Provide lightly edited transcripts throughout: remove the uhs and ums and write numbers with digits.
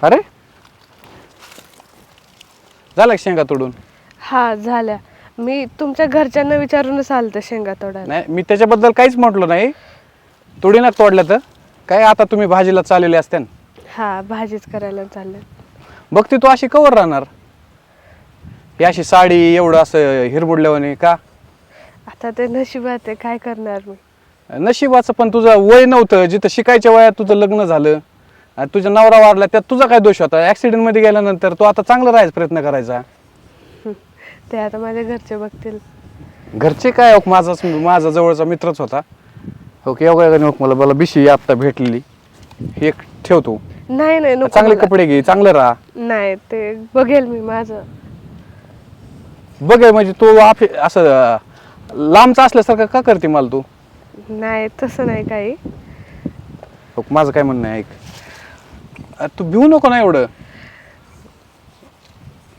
अरे झालं का शेंगा तोडून? हा झाल्या. मी तुमच्या घरच्यांना विचारूनच आलते शेंगा तोडायला. नाही मी त्याच्याबद्दल काहीच म्हटलो नाही. तोडीना तोडल्या तर काय आता तुम्ही भाजीला चाललेले असते ना. हा भाजीच करायला चालले. बघते तू अशी कवर राहणार ही अशी साडी एवढं असं हिरबुडल्यावानी का? आता ते नशिबात आहे, काय करणार मी. नशिबाचं पण तुझं वय नव्हतं, जिथं शिकायच्या वयात तुझं लग्न झालं आणि तुझा नवरा वाढला त्यात तुझा काय दोष होता? ऍक्सिडेंट मध्ये गेल्यानंतर तू आता चांगलं राहायचा प्रयत्न करायचा. ते आता माझ्या घरचे बघतील. घरचे काय माझा जवळचा मित्रच होता. ओके मला मला बिशी आता भेटलेली एक ठेवतो. नाही नाही नको चांगले मला. कपडे घे, चांगलं राहा. नाही ते बघेल मी माझं. बघ म्हणजे तू असं लांबचं असल्यासारखं का करते मला तू? नाही तसं नाही काही. माझं काय म्हणणं आहे ऐक, तू भिवू नको ना एवढं.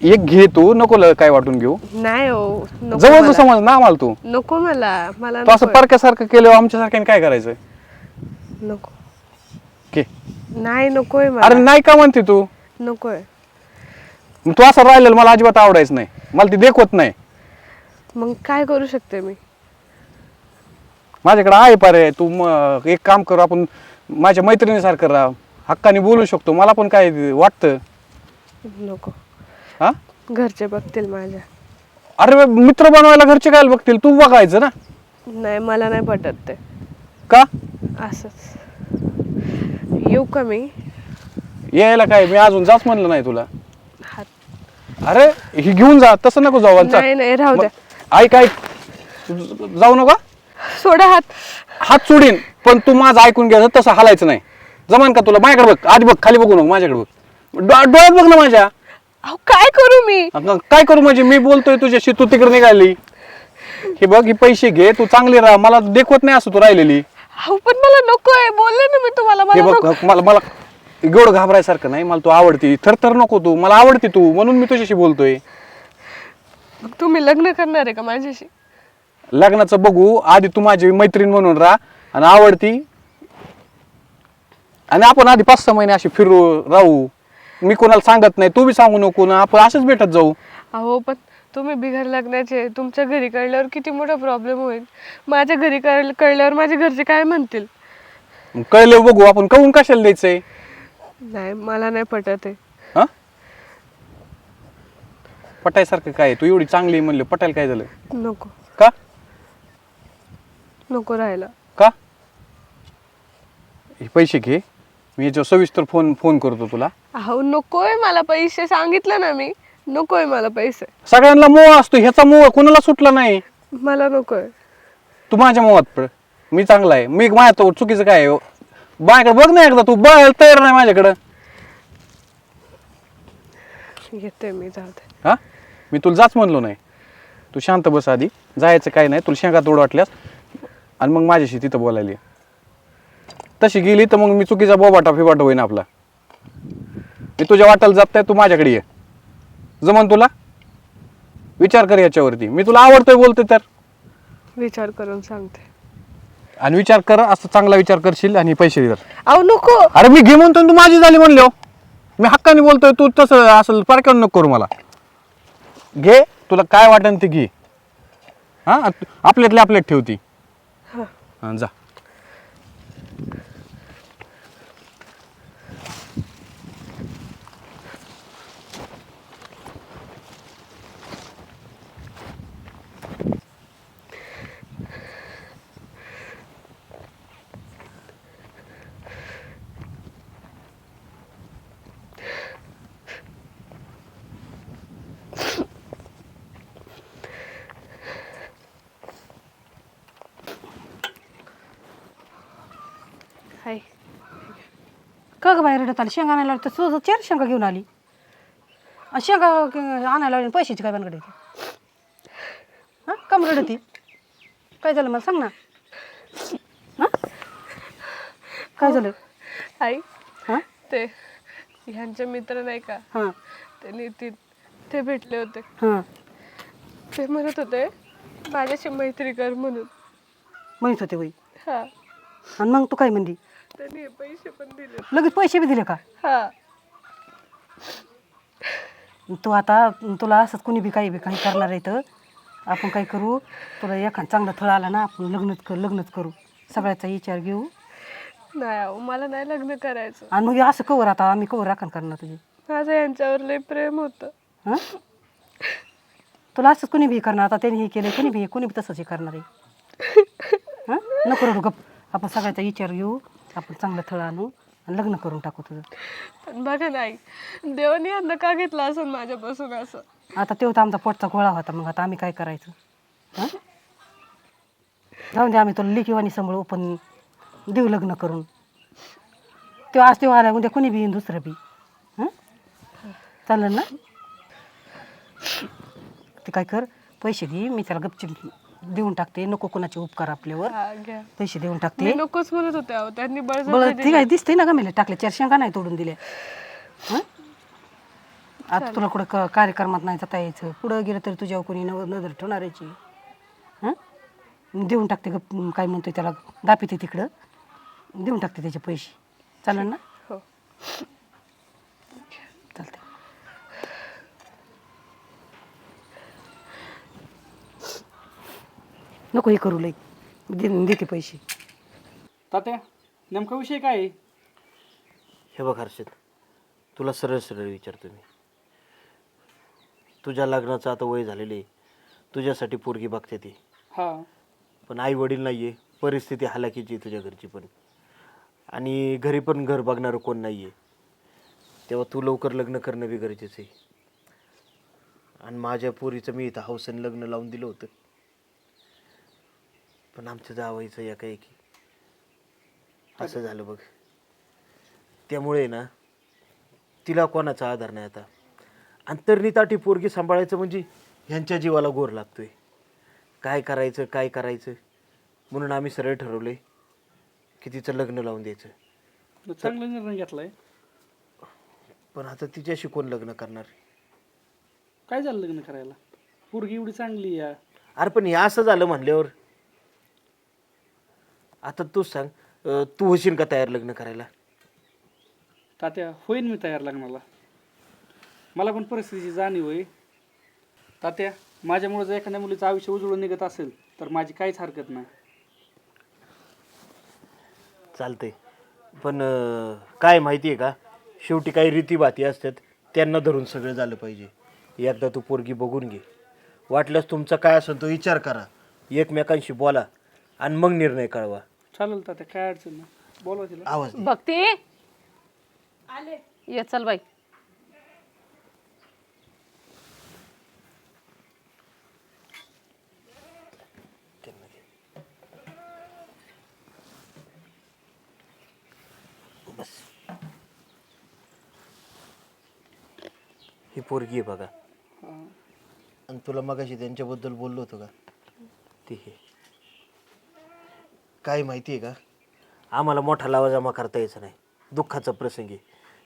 एक घे तू, नको काय वाटून घेऊ. नाही हो नको जवळच मला. समज ना मला तू. नको मला तू असं नकोय. परक्यासारखं केलं आमच्यासारख्याने काय करायचं? नको. घे. नाही नकोय अरे मला. नाही का म्हणते तू? नकोय. मग तू असं राहिलेलं मला अजिबात आवडायचं नाही. मला ती देखवत नाही. मग काय करू शकते मी? माझ्याकडे आहे पर्याय. तू एक काम करू, आपण माझ्या मैत्रिणीसारखं राहा, हक्काने बोलू शकतो. मला पण काय वाटतं. नको. हा घरचे बघतील माझ्या. अरे मित्र बनवायला घरचे काय बघतील? तू बघायचं ना. नाही मला नाही पटत ते. का? असंच. येऊ का मी? यायला काय, मी अजून जाच म्हणलं नाही तुला. हात. अरे ही घेऊन जा, तसं नको जाऊ. नाही नाही राहू द्या. ऐक ऐक, जाऊ नका. सोडा हात. हात सोडीन पण तू माझं ऐकून घ्यायचं, तसं हालायचं नाही. जमान का तुला? माझ्याकडे बघ आधी, बघ खाली बघू नको, माझ्याकडे बघ. डोळ्यात बघ ना माझ्या. अहो काय करू मी? काय करू म्हणजे? मी बोलतोय तुझ्याशी, तू तिकडे निघाली. हे बघ, ही पैसे घे, तू चांगली राहा. मला देखवत नाही असं तू राहिलेली. अहो पण मला नकोय, बोलले ना मी तुम्हाला. हे मला बघ, मला मला एवढं घाबरायसारखं नाही. मला तू आवडती, थरथर नको तू. मला आवडती तू, म्हणून मी तुझ्याशी बोलतोय. तुम्ही लग्न करणार आहे का माझ्याशी? लग्नाचं बघू, आधी तू माझी मैत्रीण म्हणून राहा आणि आवडती, आणि आपण आधी 5-6 महिने अशी फिरू राहू. मी कोणाला सांगत नाही, तू बी सांगू नको ना, आपण असंच भेटत जाऊ. अहो पण तुम्ही बिगर लग्नाचे तुमच्या घरी कळल्यावर किती मोठा प्रॉब्लेम होईल. माझ्या घरी कळल्यावर माझ्या घरचे काय म्हणतील? कळलं बघू आपण, कळून कशाला द्यायचंय? नाही मला नाही पटत आहे. हा पटायसारखं काय? तू एवढी चांगली म्हणलं, पटायला काय झालं? नको. का? नको राहायला. का? हे पैसे घे, मी याच्यावर सविस्तर फोन करतो तुला. अहो नकोय मला पैसे, सांगितलं ना मी. नकोय मला पैसे. सगळ्यांना मोह असतो, ह्याचा मोह कोणाला सुटला नाही. मला नकोय. तू माझ्या मोहात पड. मी चांगला आहे. मी माझ्या तो चुकीचं काय आहे? माझ्याकडे बघ ना एकदा, तू बघायला तयार नाही माझ्याकडं. येते मी, जाऊ दे. हा मी तुला जाच म्हणलो नाही. तू शांत बस आधी. जायचं काय नाही. तुला शेंगा तोड वाटल्यास आणि मग माझ्याशी तिथं बोलायला ये. तशी गेली तर मग मी चुकीचा बोबाटा फिबाटा होईन आपला. मी तुझ्या वाटायला जात नाही, तू माझ्याकडे ये. जमन तुला? विचार कर याच्यावरती. मी तुला आवडतोय बोलते तर. विचार करून सांगते. आणि विचार कर, असं चांगला विचार करशील आणि पैसे दे. अहो नको. अरे मी घे म्हणतो, तू माझी झाली म्हणलो. मी हक्काने बोलतोय, तू तसं असं पारख्यावर नको करू मला. घे, तुला काय वाटेल ते घे. हा आपल्यातले आपल्यात ठेवती. हा जा. हाय. का ग बाहेर रडत आली? शेंगा आणायला तर तुझं 4 शेंगा घेऊन आली. आणि शेंगा आणायला लावली, पैशाची काय बनकडे? हां कम रडती? काय झालं मला सांग ना. हां काय झालं? आई हां ते ह्यांचे मित्र नाही का, हां ते नितीन, ते भेटले होते. हां ते म्हणत होते माझ्याशी मैत्री कर म्हणून. म्हणत होते वय. हा. आणि मग तू काय म्हणली? त्यांनी पैसे पण दिले. लगेच पैसे बी दिले का? हा. तू आता तुला असंच कुणी बी काही करणार आहे तर आपण काय करू, तुला एखाद चांगलं थळ आला ना आपण लग्नच करू, सगळ्याचा विचार घेऊ. नाही अहो, मला नाही लग्न करायचं. आणि मग असं कवर आता आम्ही कवर राखण करणार तुझी. माझं यांच्यावर लय प्रेम होतं. हां तुला असंच कुणी बी करणार, आता त्यांनी हे केलं कुणी बी तसंच हे करणार आहे. हां नको रडू गप, आपण सगळ्याचा विचार घेऊ, आपण चांगलं थळ आणू आणि लग्न करून टाकू तुझं. पण बघा नाही, देवाने यांना का घेतलं असं माझ्यापासून असं. आता तेव्हा तर आमचा पोटचा गोळा होता, मग आता आम्ही काय करायचं. हां जाऊन दे, आम्ही तुला लेकीवानी सांभाळू, पण देऊ लग्न करून. तेव्हा आज तेव्हा आला, उद्या कुणी बी येईन दुसरं बी. हां चालेल ना. ते काय कर, पैसे दे, मी त्याला गपचिप देऊन टाकते, नको कोणाचे उपकार आपल्यावर. हा, घ्या. पैसे देऊन टाकते. मी नकोच म्हणत होते अहो, त्यांनी बरं बळजबरी ठीक आहे, दिसते ना गमेले टाकले, 4 शेंगा नाही तोडून दिल्या. हां आता तुला कुठं कार्यक्रमात नाही जाता यायचं, पुढं गेलं तरी तुझ्यावर कोणी नजर ठेवणार याची. हां देऊन टाकते गप, काय म्हणतोय त्याला दापिते तिकडं, देऊन टाकते त्याचे पैसे. चालेल ना. हो. चालते. नको हे करू लई, देते पैसे. तात्या नेमका विषय काय आहे? हे बघ हर्षद, तुला सरळ सरळ विचारतो मी. तुझ्या लग्नाचं आता वय झालेलं आहे, तुझ्यासाठी पोरगी बघते ती, हां पण आई वडील नाही आहे, परिस्थिती हालाकीची आहे तुझ्या घरची पण, आणि घरी पण घर बघणारं कोण नाही आहे. तेव्हा तू लवकर लग्न करणं बी गरजेचं आहे. आणि माझ्या पोरीचं मी इथं हौसेनं लग्न लावून दिलं होतं, पण आमच्या जावाईचं एकाएकी असं झालं बघ. त्यामुळे ना तिला कोणाचा आधार नाही आता, अंतर्निताठी पोरगी सांभाळायचं म्हणजे ह्यांच्या जीवाला गोर लागतोय. काय करायचं म्हणून आम्ही सरळ ठरवले की तिचं लग्न लावून द्यायचं. चांगला निर्णय घेतलाय. पण आता तिच्याशी कोण लग्न करणार? काय झालं लग्न करायला? पोरगी एवढी चांगली आहे. अरे पण हे असं झालं म्हणल्यावर आता तूच सांग, तू होशील का तयार लग्न करायला? तात्या होईन मी तयार लग्नाला, मला पण परिस्थितीची जाणीव आहे. तात्या माझ्यामुळे जर एखाद्या मुलीचं आयुष्य उजळून निघत असेल तर माझी काहीच हरकत नाही. चालतंय, पण काय माहिती आहे का, शेवटी काही रीतीभाती असतात, त्यांना धरून सगळं झालं पाहिजे. एकदा तू पोरगी बघून घे, वाटल्यास तुमचा काय असेल तो विचार करा, एकमेकांशी बोला आणि मग निर्णय कळवा. चालेल तात्या, काय अडचण नाही, बोलवा तिला. आवाज दे. भक्ती आले, ये चल बाई. बस, ही पोरगी आहे बघा. आणि तुला मगाशी त्यांच्याबद्दल बोललो होतो का, ती हे काय माहिती आहे का, आम्हाला मोठा लावा जमा करता यायचा नाही, दुःखाचा प्रसंग आहे,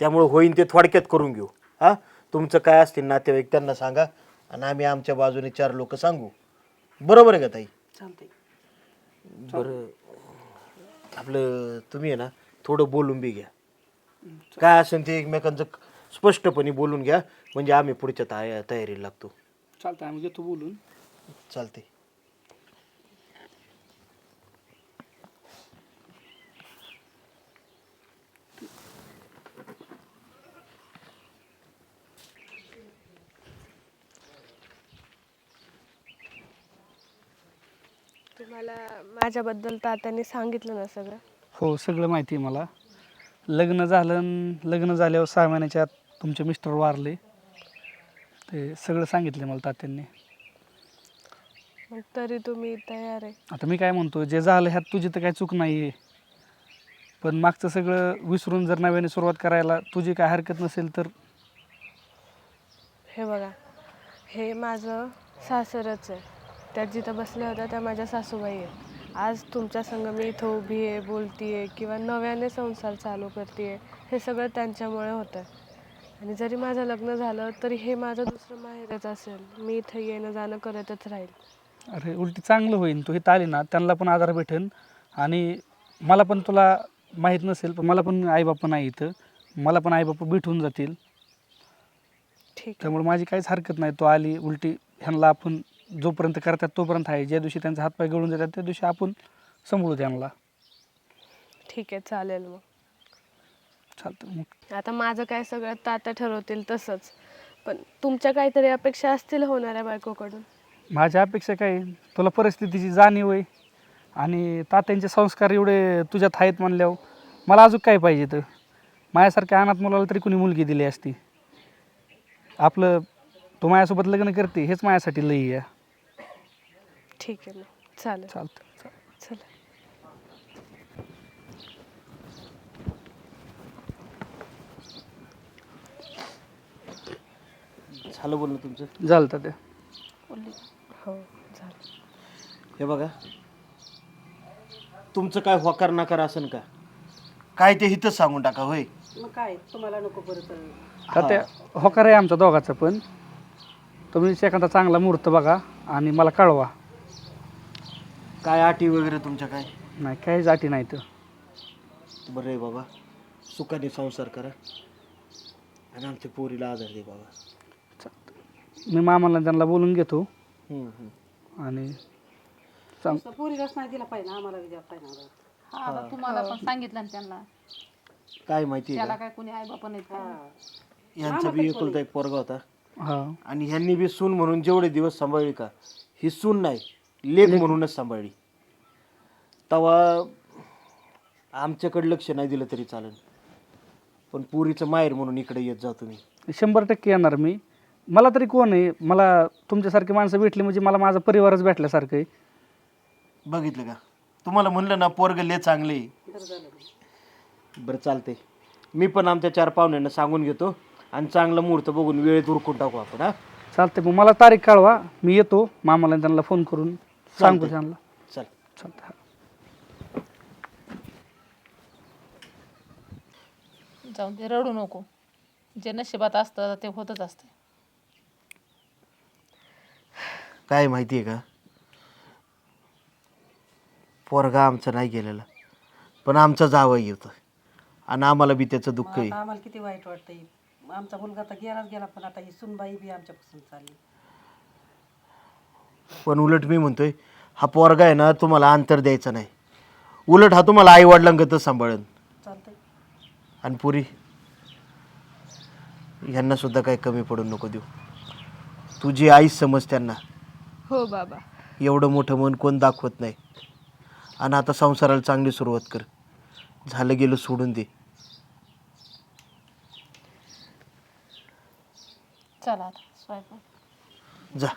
त्यामुळे होईन ते थोडक्यात करून घेऊ. हां तुमचं काय असतील नातेवाईक त्यांना सांगा, आणि आम्ही आमच्या बाजूने 4 लोक सांगू. बरोबर आहे का ताई? चालते. बरं, आपलं तुम्ही आहे ना थोडं बोलून बी घ्या, काय असेल ते एकमेकांचं स्पष्टपणे बोलून घ्या, म्हणजे आम्ही पुढच्या तयारीला लागतो. चालतं, आम्ही घेतो बोलून. चालते. तुम्हाला माझ्याबद्दल तात्याने सांगितलं ना सगळं? हो सगळं माहिती आहे मला. लग्न झाल्यावर 6 महिन्याच्या आत तुमचे मिस्टर वारले, ते सगळं सांगितलं मला तात्यांनी. मग तरी तुम्ही तयार आहे? आता मी काय म्हणतो, जे झालं ह्यात तुझी तर काही चूक नाही आहे, पण मागचं सगळं विसरून जर नव्याने सुरुवात करायला तुझी काय हरकत नसेल तर. हे बघा, हे माझं सासरच आहे, त्या जिथं बसल्या होत्या त्या माझ्या सासूबाई आहेत. आज तुमच्या संग मी इथं उभी आहे, बोलती आहे किंवा नव्याने संसार चालू करते आहे, हे सगळं त्यांच्यामुळे होतं. आणि जरी माझं लग्न झालं तरी हे माझं दुसरं माहेरच असेल, मी इथं येणं जाणं करतच राहील. अरे उलटी चांगलं होईल, तू इथं आली ना त्यांना पण आधार भेटेन, आणि मला पण, तुला माहीत नसेल पण मला पण आईबापा नाही इथं, मला पण आईबापा भेटून जातील. ठीक आहे. त्यामुळे माझी काहीच हरकत नाही. तो आली उलटी ह्यांना आपण जोपर्यंत करतात तोपर्यंत आहे. ज्या दिवशी त्यांचा हातपाय गळून जातात त्या दिवशी आपण सांभाळू त्यांना. ठीक आहे, चालेल मग. चालतं मग. आता माझं काय सगळं तात्या ठरवतील तसंच, पण तुमच्या काहीतरी अपेक्षा असतील होणाऱ्या बायकोकडून. माझ्या अपेक्षा काय आहे, तुला परिस्थितीची जाणीव आहे आणि तात्यांचे संस्कार एवढे तुझ्यात आहेत म्हणल्यावर मला अजून काय पाहिजे. तर माझ्यासारख्या अनाथ मुलाला तरी कुणी मुलगी दिली असती. आपलं तो माझ्यासोबत लग्न करते हेच माझ्यासाठी लई आहे. ठीक आहे मग, चालेल. चालतं. चला. झालं बोलणं तुमचं? झालं तात्या. हो, झालं. हे बघा, तुमचं काय होकार नाकार असन का काय ते हिथंच सांगून टाका. होय, मग काय तुम्हाला नको परत तात्या होकार आहे आमचा दोघाचा, पण तुम्ही एखादा चांगला मुहूर्त बघा आणि मला कळवा. काय अटी वगैरे तुमच्या काय? नाही काहीच अटी नाही. तर बरं आहे बाबा, सुखाने संसार करा आणि आमच्या पोरीला आधार दे बाबा. मी मामाला त्यांना बोलून घेतो आणि सांग. पोरीलाच नाही दिला पाहिजे, आम्हाला द्या पाहिजे. हा आता तुम्हाला पण सांगितलं ना त्यांना. काय माहिती आहे त्याला का, काय कोणी आई बापा नाहीत का? यांचा बी एकुलता एक पोरगा होता हा आणि ह्यांनी बी सून म्हणून जेवढे दिवस सांभाळली का, ही सून नाही लेक म्हणूनच सांभाळली. तेव्हा आमच्याकडे लक्ष नाही दिलं तरी चालेल, पण पुरीचं माहेर म्हणून इकडे येत जा तुम्ही. 100% येणार मी. मला तरी कोण आहे, मला तुमच्यासारखी माणसं भेटली म्हणजे मला माझा परिवारच भेटल्यासारखं आहे. बघितलं का, तुम्हाला म्हणलं ना पोरग लय चांगले. बरं चालतंय, मी पण आमच्या 4 पाहुण्यांना सांगून घेतो आणि चांगलं मुहूर्त बघून वेळेत उरकून टाकू आपण. हा चालते मग मला तारीख कळवा, मी येतो. मामाला त्यांना फोन करून सांगतो चालतंय. त्यांना. चल. चालतं. जाऊन दे, रडू नको. जे नशिबात असतं ते होतच असतं. काय माहिती आहे का, पोरगा आमचा नाही गेलेला पण आमचा जावई होता आणि आम्हाला बी त्याचं दुःख आहे. आम्हाला किती वाईट वाटतंय. आमचा मुलगा तर गेलाच गेला, पण आता ही सुनबाई बी आमच्यापासून चालली. पण उलट मी म्हणतोय, हा पोरगा आहे ना तुम्हाला अंतर द्यायचं नाही, उलट हा तुम्हाला आई वडिलांगतच सांभाळेल. चालतंय. आणि पुरी यांना सुद्धा काही कमी पडून नको देऊ. तुझी आईच समज त्यांना. हो बाबा. एवढं मोठं मन कोण दाखवत नाही. आणि आता संसाराला चांगली सुरुवात कर. झालं गेलं सोडून दे. चला आता स्वयंपाक. जा.